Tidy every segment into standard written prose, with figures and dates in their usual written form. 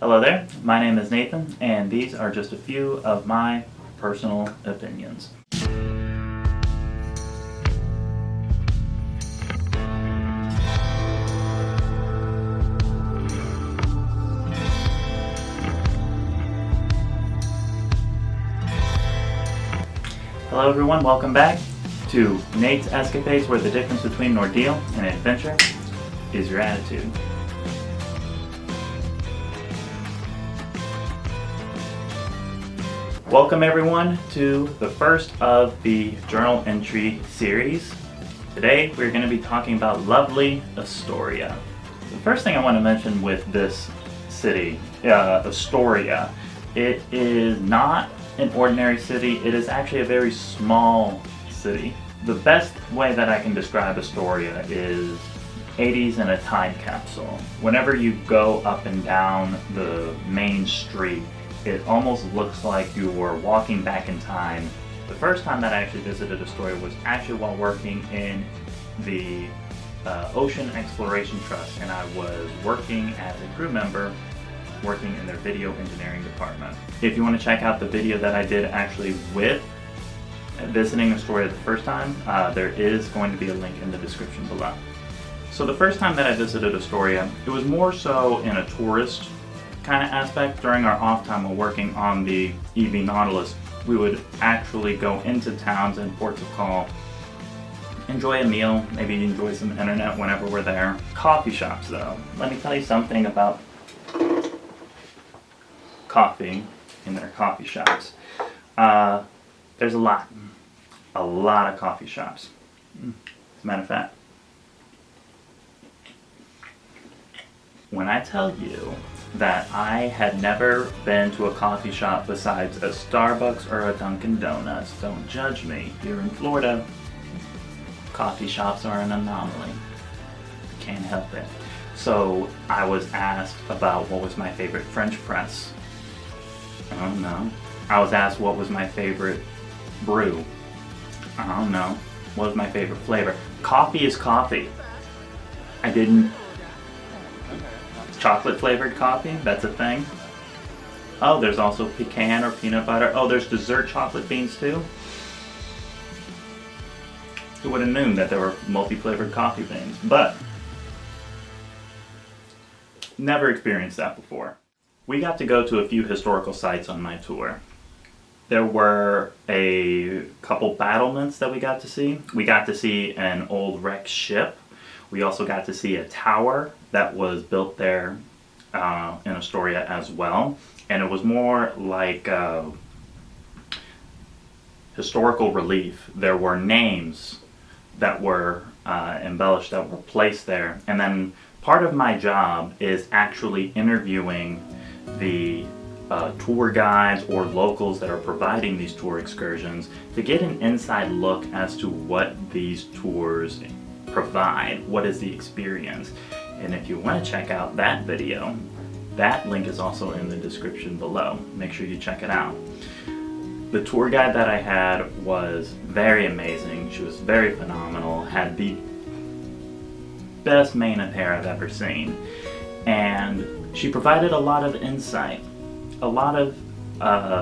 Hello there, my name is Nathan, and these are just a few of my personal opinions. Hello everyone, welcome back to Nate's Escapades, where the difference between an ordeal and an adventure is your attitude. Welcome everyone to the first of the journal entry series. Today we're going to be talking about lovely Astoria. The first thing I want to mention with this city, Astoria, it is not an ordinary city. It is actually a very small city. The best way that I can describe Astoria is 80s in a time capsule. Whenever you go up and down the main street, it almost looks like you were walking back in time. The first time that I actually visited Astoria was actually while working in the Ocean Exploration Trust, and I was working as a crew member working in their video engineering department. If you want to check out the video that I did actually with visiting Astoria the first time, there is going to be a link in the description below. So the first time that I visited Astoria, it was more so in a tourist kind of aspect. During our off time while working on the EV Nautilus, we would actually go into towns and ports of call, enjoy a meal, maybe enjoy some internet whenever we're there. Coffee shops though, let me tell you something about coffee in their coffee shops. There's a lot of coffee shops. As a matter of fact, when I tell you that I had never been to a coffee shop besides a Starbucks or a Dunkin' Donuts, don't judge me. Here in Florida, coffee shops are an anomaly. Can't help it. So I was asked about what was my favorite French press. I don't know. I was asked what was my favorite brew. I don't know. What was my favorite flavor? Coffee is coffee. I didn't. Chocolate flavored coffee, that's a thing. Oh, there's also pecan or peanut butter. Oh, there's dessert chocolate beans too. Who would have known that there were multi-flavored coffee beans? But never experienced that before. We got to go to a few historical sites on my tour. There were a couple battlements that we got to see. We got to see an old wrecked ship. We also got to see a tower that was built there in Astoria as well. And it was more like historical relief. There were names that were embellished, that were placed there. And then part of my job is actually interviewing the tour guides or locals that are providing these tour excursions to get an inside look as to what these tours provide, what is the experience. And if you want to check out that video, that link is also in the description below. Make sure you check it out. The tour guide that I had was very amazing. She was very phenomenal, had the best mane of hair I've ever seen. And she provided a lot of insight, a lot of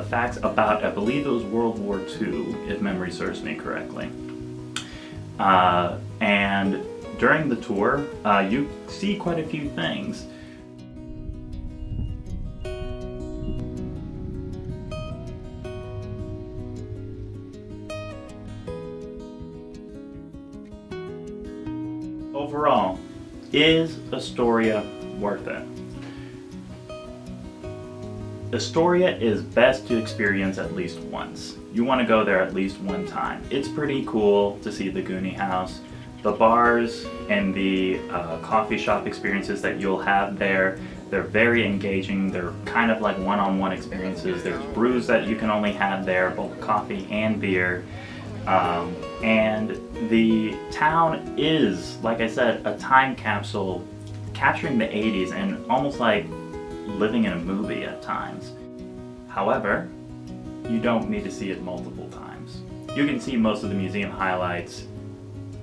facts about, I believe it was World War II, if memory serves me correctly. And during the tour, you see quite a few things. Overall, is Astoria worth it? Astoria is best to experience at least once. You want to go there at least one time. It's pretty cool to see the Goonie house. The bars and the coffee shop experiences that you'll have there, they're very engaging. They're kind of like one-on-one experiences. There's brews that you can only have there, both coffee and beer. And the town is, like I said, a time capsule capturing the 80s and almost like living in a movie at times. However, you don't need to see it multiple times. You can see most of the museum highlights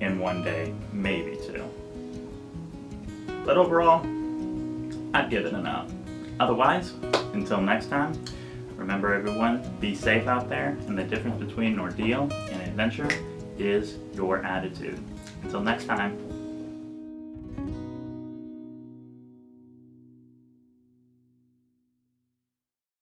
in one day, maybe two. But overall, I'd give it an up. Otherwise, until next time, remember everyone, be safe out there, and the difference between an ordeal and an adventure is your attitude. Until next time.